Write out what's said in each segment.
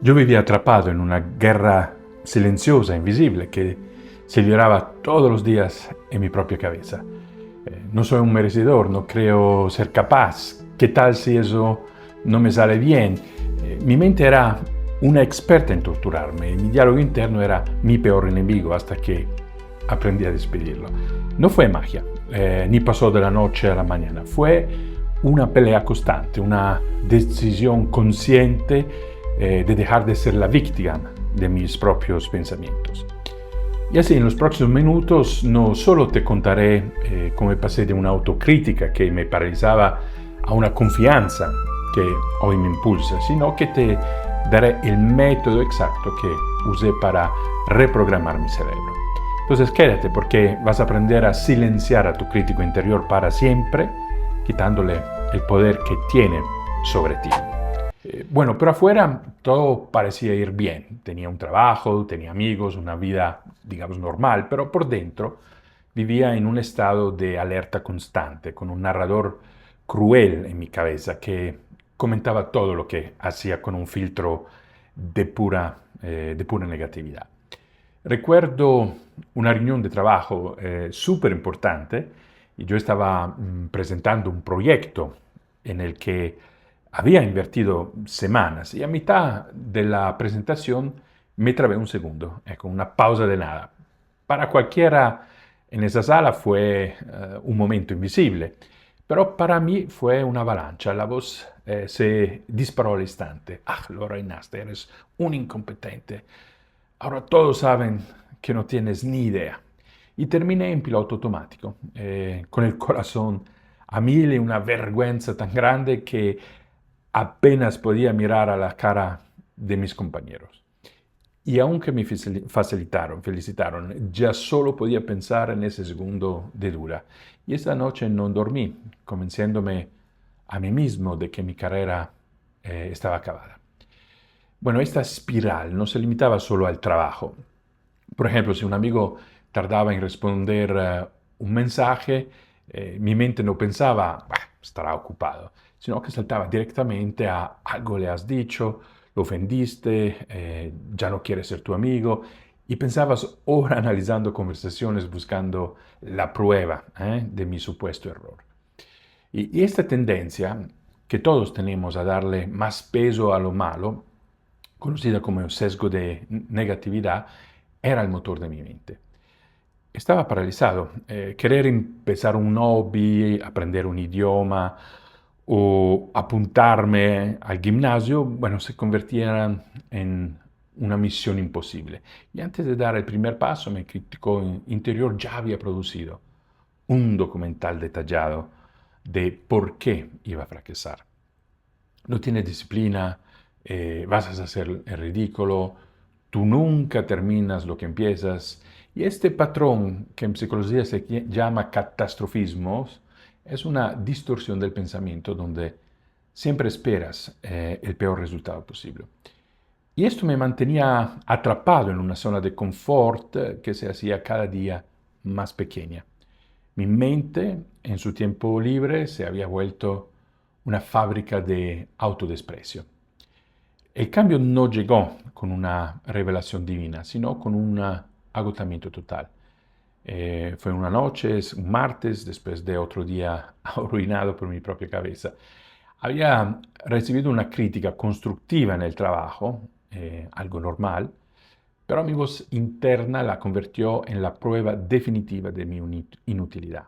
Yo vivía atrapado en una guerra silenciosa, invisible, que se libraba todos los días en mi propia cabeza. No soy un merecedor, no creo ser capaz. ¿Qué tal si eso no me sale bien? Mi mente era una experta en torturarme y mi diálogo interno era mi peor enemigo hasta que aprendí a despedirlo. No fue magia, ni pasó de la noche a la mañana. Fue una pelea constante, una decisión consciente de dejar de ser la víctima de mis propios pensamientos. Y así en los próximos minutos no solo te contaré cómo pasé de una autocrítica que me paralizaba a una confianza que hoy me impulsa, sino que te daré el método exacto que usé para reprogramar mi cerebro. Entonces quédate porque vas a aprender a silenciar a tu crítico interior para siempre, quitándole el poder que tiene sobre ti. Bueno, pero afuera todo parecía ir bien. Tenía un trabajo, tenía amigos, una vida, digamos, normal, pero por dentro vivía en un estado de alerta constante, con un narrador cruel en mi cabeza que comentaba todo lo que hacía con un filtro de pura negatividad. Recuerdo una reunión de trabajo súper importante y yo estaba presentando un proyecto en el que había invertido semanas y a mitad de la presentación me trabé un segundo, con una pausa de nada. Para cualquiera en esa sala fue un momento invisible, pero para mí fue una avalancha. La voz se disparó al instante. Ah, lo reinaste, eres un incompetente. Ahora todos saben que no tienes ni idea. Y terminé en piloto automático, con el corazón a mil y una vergüenza tan grande que apenas podía mirar a la cara de mis compañeros. Y aunque me felicitaron, ya solo podía pensar en ese segundo de duda. Y esa noche no dormí, convenciéndome a mí mismo de que mi carrera estaba acabada. Bueno, esta espiral no se limitaba solo al trabajo. Por ejemplo, si un amigo tardaba en responder un mensaje, mi mente no pensaba, estará ocupado, sino que saltaba directamente a algo le has dicho, lo ofendiste, ya no quiere ser tu amigo, y pensabas horas analizando conversaciones buscando la prueba de mi supuesto error. Y esta tendencia que todos tenemos a darle más peso a lo malo, conocida como el sesgo de negatividad, era el motor de mi mente. Estaba paralizado. Querer empezar un hobby, aprender un idioma o apuntarme al gimnasio, bueno, se convertían en una misión imposible. Y antes de dar el primer paso, mi crítico interior ya había producido un documental detallado de por qué iba a fracasar. No tienes disciplina, vas a hacer el ridículo, tú nunca terminas lo que empiezas. Y este patrón, que en psicología se llama catastrofismo, es una distorsión del pensamiento donde siempre esperas el peor resultado posible. Y esto me mantenía atrapado en una zona de confort que se hacía cada día más pequeña. Mi mente, en su tiempo libre, se había vuelto una fábrica de autodesprecio. El cambio no llegó con una revelación divina, sino con un agotamiento total. Fue una noche, un martes, después de otro día arruinado por mi propia cabeza. Había recibido una crítica constructiva en el trabajo, algo normal, pero mi voz interna la convirtió en la prueba definitiva de mi inutilidad.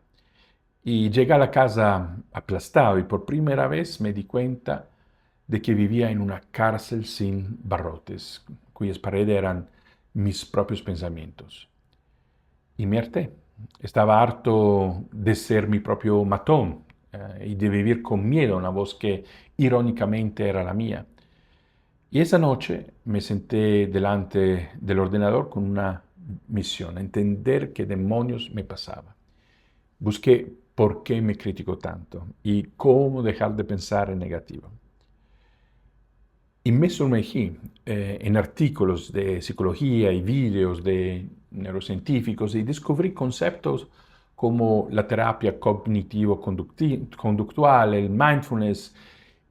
Y llegué a la casa aplastado y por primera vez me di cuenta de que vivía en una cárcel sin barrotes, cuyas paredes eran mis propios pensamientos. Y me harté. Estaba harto de ser mi propio matón y de vivir con miedo a una voz que irónicamente era la mía. Y esa noche me senté delante del ordenador con una misión, entender qué demonios me pasaba. Busqué por qué me critico tanto y cómo dejar de pensar en negativo. Y me sumergí en artículos de psicología y vídeos de neurocientíficos y descubrí conceptos como la terapia cognitivo-conductual, el mindfulness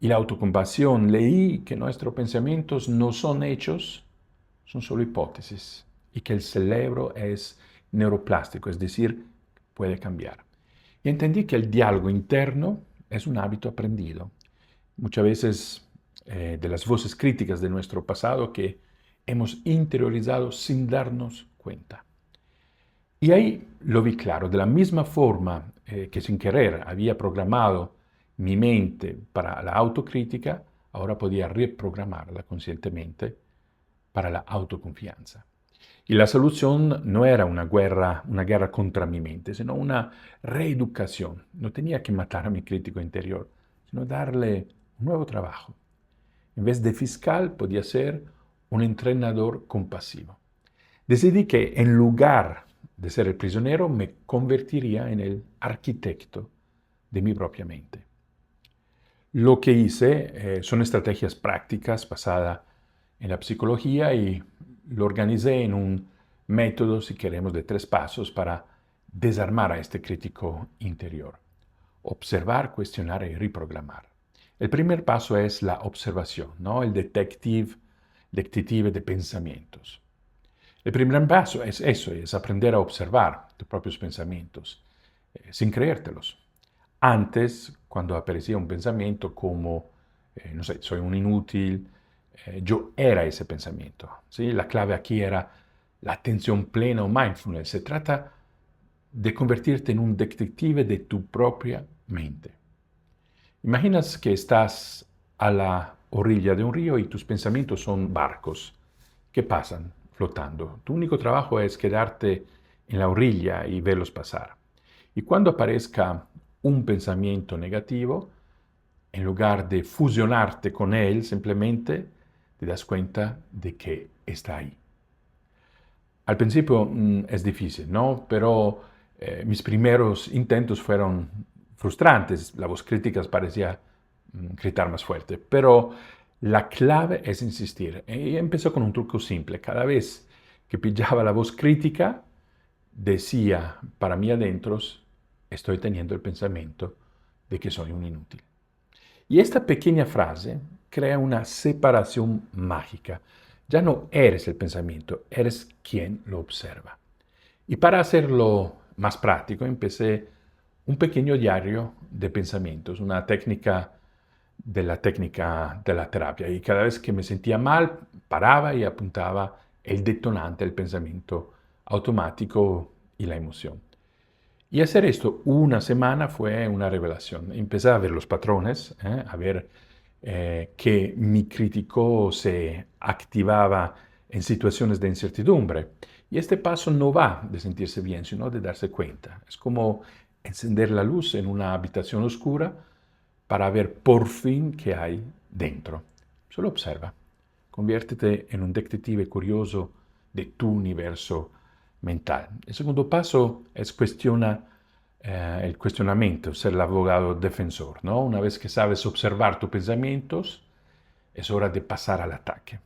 y la autocompasión, leí que nuestros pensamientos no son hechos, son solo hipótesis, y que el cerebro es neuroplástico, es decir, puede cambiar. Y entendí que el diálogo interno es un hábito aprendido. Muchas veces de las voces críticas de nuestro pasado que hemos interiorizado sin darnos cuenta. Y ahí lo vi claro, de la misma forma que sin querer había programado mi mente para la autocrítica, ahora podía reprogramarla conscientemente para la autoconfianza. Y la solución no era una guerra contra mi mente, sino una reeducación. No tenía que matar a mi crítico interior, sino darle un nuevo trabajo. En vez de fiscal, podía ser un entrenador compasivo. Decidí que en lugar de ser el prisionero, me convertiría en el arquitecto de mi propia mente. Lo que hice son estrategias prácticas basadas en la psicología y lo organicé en un método, si queremos, de 3 pasos para desarmar a este crítico interior. Observar, cuestionar y reprogramar. El primer paso es la observación, ¿no? El detective de pensamientos. El primer paso es eso, es aprender a observar tus propios pensamientos, sin creértelos. Antes, cuando aparecía un pensamiento como, no sé, soy un inútil, yo era ese pensamiento. ¿Sí? La clave aquí era la atención plena o mindfulness. Se trata de convertirte en un detective de tu propia mente. Imaginas que estás a la orilla de un río y tus pensamientos son barcos que pasan flotando. Tu único trabajo es quedarte en la orilla y verlos pasar. Y cuando aparezca un pensamiento negativo, en lugar de fusionarte con él, simplemente te das cuenta de que está ahí. Al principio es difícil, ¿no? Pero mis primeros intentos fueron frustrantes. La voz crítica parecía gritar más fuerte. Pero la clave es insistir. Y empezó con un truco simple. Cada vez que pillaba la voz crítica, decía para mí adentro, estoy teniendo el pensamiento de que soy un inútil. Y esta pequeña frase crea una separación mágica. Ya no eres el pensamiento, eres quien lo observa. Y para hacerlo más práctico, empecé un pequeño diario de pensamientos, una técnica de la terapia. Y cada vez que me sentía mal, paraba y apuntaba el detonante, el pensamiento automático y la emoción. Y hacer esto una semana fue una revelación. Empecé a ver los patrones, a ver que mi crítico se activaba en situaciones de incertidumbre. Y este paso no va de sentirse bien, sino de darse cuenta. Es como encender la luz en una habitación oscura para ver por fin qué hay dentro. Solo observa. Conviértete en un detective curioso de tu universo mental. El segundo paso es el cuestionamiento, ser el abogado defensor, ¿no? Una vez que sabes observar tus pensamientos, es hora de pasar al ataque.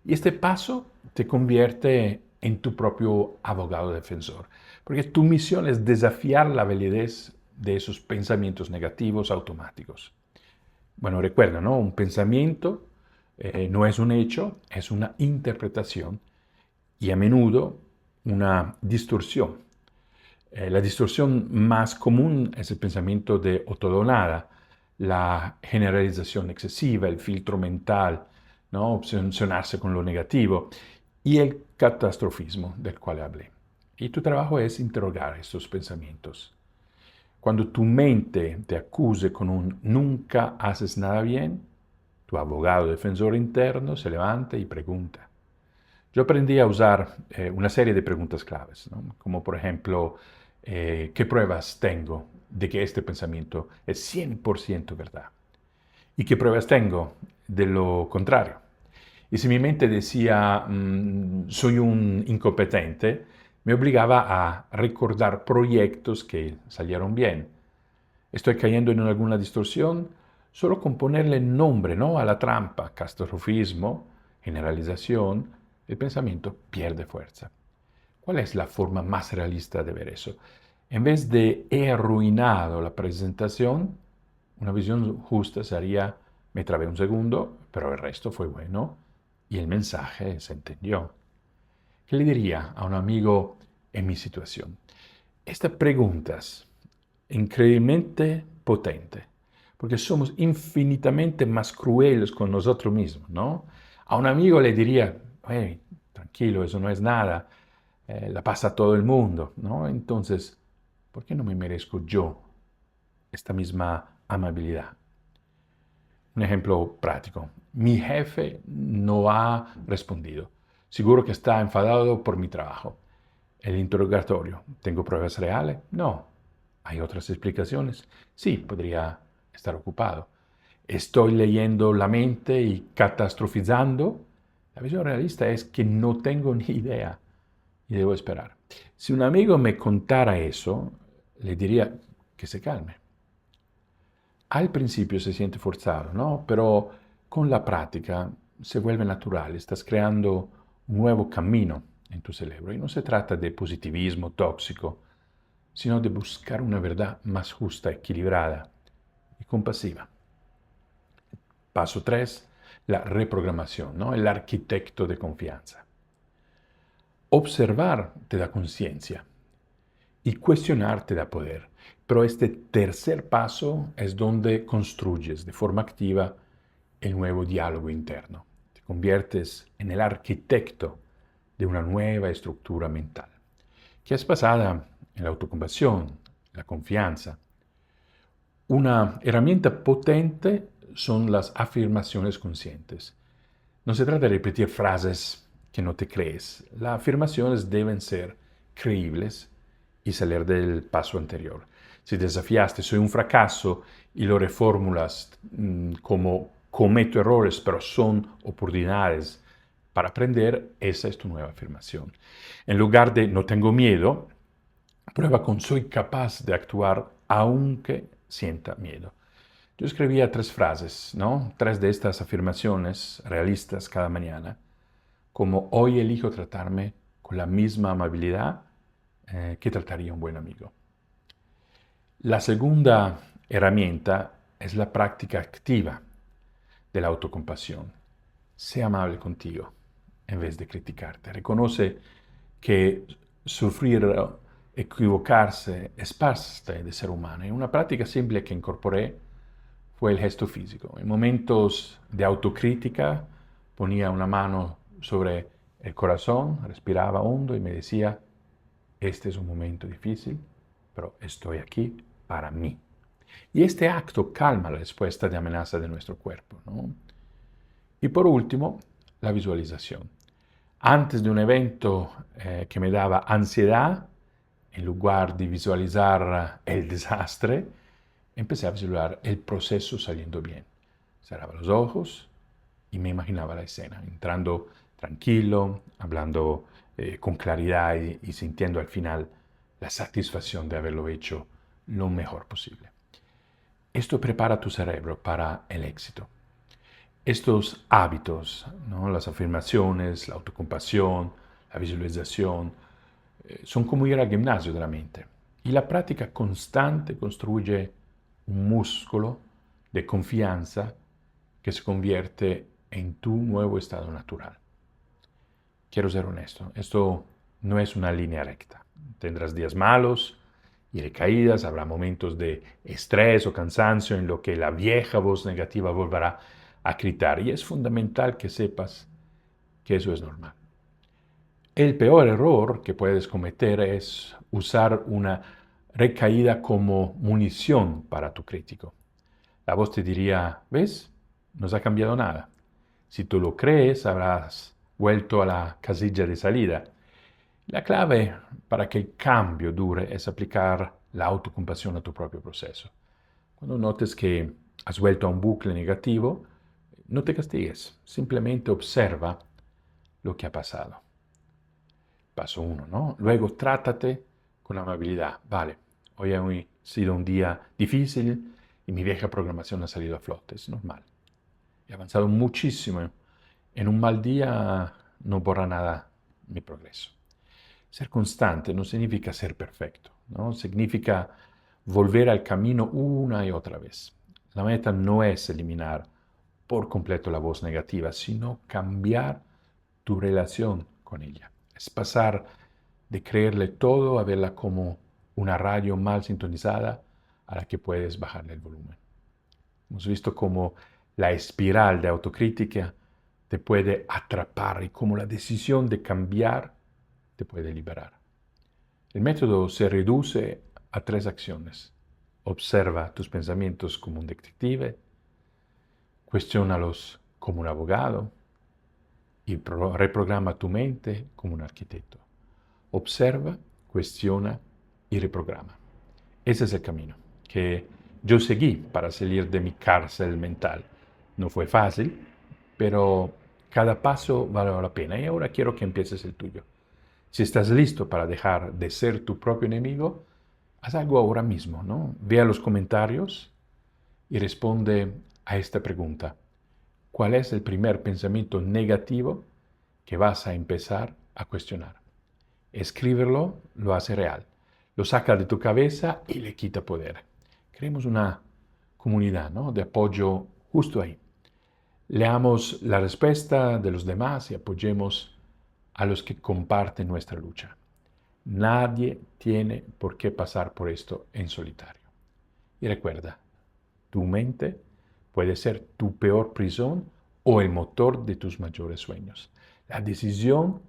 Y este paso te convierte en tu propio abogado defensor, porque tu misión es desafiar la validez de esos pensamientos negativos automáticos. Bueno, recuerda, ¿no? Un pensamiento no es un hecho, es una interpretación y a menudo una distorsión. La distorsión más común es el pensamiento de o todo o nada, la generalización excesiva, el filtro mental, ¿no? Obsesionarse con lo negativo y el catastrofismo del cual hablé. Y tu trabajo es interrogar estos pensamientos. Cuando tu mente te acuse con un nunca haces nada bien, tu abogado defensor interno se levanta y pregunta. Yo aprendí a usar una serie de preguntas claves, ¿no? Como por ejemplo, ¿qué pruebas tengo de que este pensamiento es 100% verdad? ¿Y qué pruebas tengo de lo contrario? Y si mi mente decía, soy un incompetente, me obligaba a recordar proyectos que salieron bien. Estoy cayendo en alguna distorsión, solo con ponerle nombre, ¿no? A la trampa, catastrofismo, generalización, el pensamiento pierde fuerza. ¿Cuál es la forma más realista de ver eso? En vez de he arruinado la presentación, una visión justa sería Me trabé un segundo, pero el resto fue bueno y el mensaje se entendió. ¿Qué le diría a un amigo en mi situación? Estas preguntas, increíblemente potentes, porque somos infinitamente más crueles con nosotros mismos, ¿no? A un amigo le diría, hey, tranquilo, eso no es nada, la pasa a todo el mundo, ¿no? Entonces, ¿por qué no me merezco yo esta misma amabilidad? Un ejemplo práctico. Mi jefe no ha respondido. Seguro que está enfadado por mi trabajo. El interrogatorio. ¿Tengo pruebas reales? No. ¿Hay otras explicaciones? Sí, podría estar ocupado. ¿Estoy leyendo la mente y catastrofizando? La visión realista es que no tengo ni idea y debo esperar. Si un amigo me contara eso, le diría que se calme. Al principio se siente forzado, ¿no? Pero con la práctica se vuelve natural, estás creando un nuevo camino en tu cerebro. Y no se trata de positivismo tóxico, sino de buscar una verdad más justa, equilibrada y compasiva. Paso 3, la reprogramación, ¿no? El arquitecto de confianza. Observar te da conciencia y cuestionar te da poder. Pero este tercer paso es donde construyes de forma activa el nuevo diálogo interno. Te conviertes en el arquitecto de una nueva estructura mental, que es basada en la autocompasión, la confianza. Una herramienta potente son las afirmaciones conscientes. No se trata de repetir frases que no te crees. Las afirmaciones deben ser creíbles y salir del paso anterior. Si desafiaste soy un fracaso y lo reformulas como cometo errores, pero son oportunidades para aprender, esa es tu nueva afirmación. En lugar de no tengo miedo, prueba con soy capaz de actuar aunque sienta miedo. Yo escribía 3 frases, ¿no? 3 de estas afirmaciones realistas cada mañana, como hoy elijo tratarme con la misma amabilidad que trataría un buen amigo. La segunda herramienta es la práctica activa de la autocompasión. Sé amable contigo en vez de criticarte. Reconoce que sufrir, equivocarse es parte de ser humano. Y una práctica simple que incorporé fue el gesto físico. En momentos de autocrítica ponía una mano sobre el corazón, respiraba hondo y me decía, este es un momento difícil, pero estoy aquí para mí. Y este acto calma la respuesta de amenaza de nuestro cuerpo, ¿no? Y por último, la visualización. Antes de un evento que me daba ansiedad, en lugar de visualizar el desastre, empecé a visualizar el proceso saliendo bien. Cerraba los ojos y me imaginaba la escena, entrando tranquilo, hablando con claridad y sintiendo al final la satisfacción de haberlo hecho lo mejor posible. Esto prepara tu cerebro para el éxito. Estos hábitos, ¿no? Las afirmaciones, la autocompasión, la visualización, son como ir al gimnasio de la mente. Y la práctica constante construye un músculo de confianza que se convierte en tu nuevo estado natural. Quiero ser honesto, esto no es una línea recta. Tendrás días malos y recaídas, habrá momentos de estrés o cansancio en lo que la vieja voz negativa volverá a gritar. Y es fundamental que sepas que eso es normal. El peor error que puedes cometer es usar una recaída como munición para tu crítico. La voz te diría, ¿ves? No se ha cambiado nada. Si tú lo crees, habrás vuelto a la casilla de salida. La clave para que el cambio dure es aplicar la autocompasión a tu propio proceso. Cuando notes que has vuelto a un bucle negativo, no te castigues, simplemente observa lo que ha pasado. Paso 1, ¿no? Luego trátate con amabilidad. Vale, hoy ha sido un día difícil y mi vieja programación ha salido a flote, es normal. He avanzado muchísimo. En un mal día no borra nada mi progreso. Ser constante no significa ser perfecto, ¿no? Significa volver al camino una y otra vez. La meta no es eliminar por completo la voz negativa, sino cambiar tu relación con ella. Es pasar de creerle todo a verla como una radio mal sintonizada a la que puedes bajarle el volumen. Hemos visto cómo la espiral de autocrítica te puede atrapar y cómo la decisión de cambiar te puede liberar. El método se reduce a 3 acciones. Observa tus pensamientos como un detective, cuestiónalos como un abogado y reprograma tu mente como un arquitecto. Observa, cuestiona y reprograma. Ese es el camino que yo seguí para salir de mi cárcel mental. No fue fácil, pero cada paso valió la pena y ahora quiero que empieces el tuyo. Si estás listo para dejar de ser tu propio enemigo, haz algo ahora mismo, ¿no? Ve a los comentarios y responde a esta pregunta. ¿Cuál es el primer pensamiento negativo que vas a empezar a cuestionar? Escríbelo, lo hace real. Lo saca de tu cabeza y le quita poder. Creemos una comunidad, ¿no?, de apoyo justo ahí. Leamos la respuesta de los demás y apoyemos a los que comparten nuestra lucha. Nadie tiene por qué pasar por esto en solitario. Y recuerda, tu mente puede ser tu peor prisión o el motor de tus mayores sueños. La decisión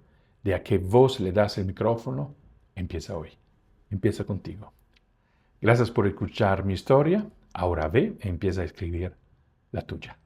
de a qué voz le das el micrófono empieza hoy. Empieza contigo. Gracias por escuchar mi historia. Ahora ve e empieza a escribir la tuya.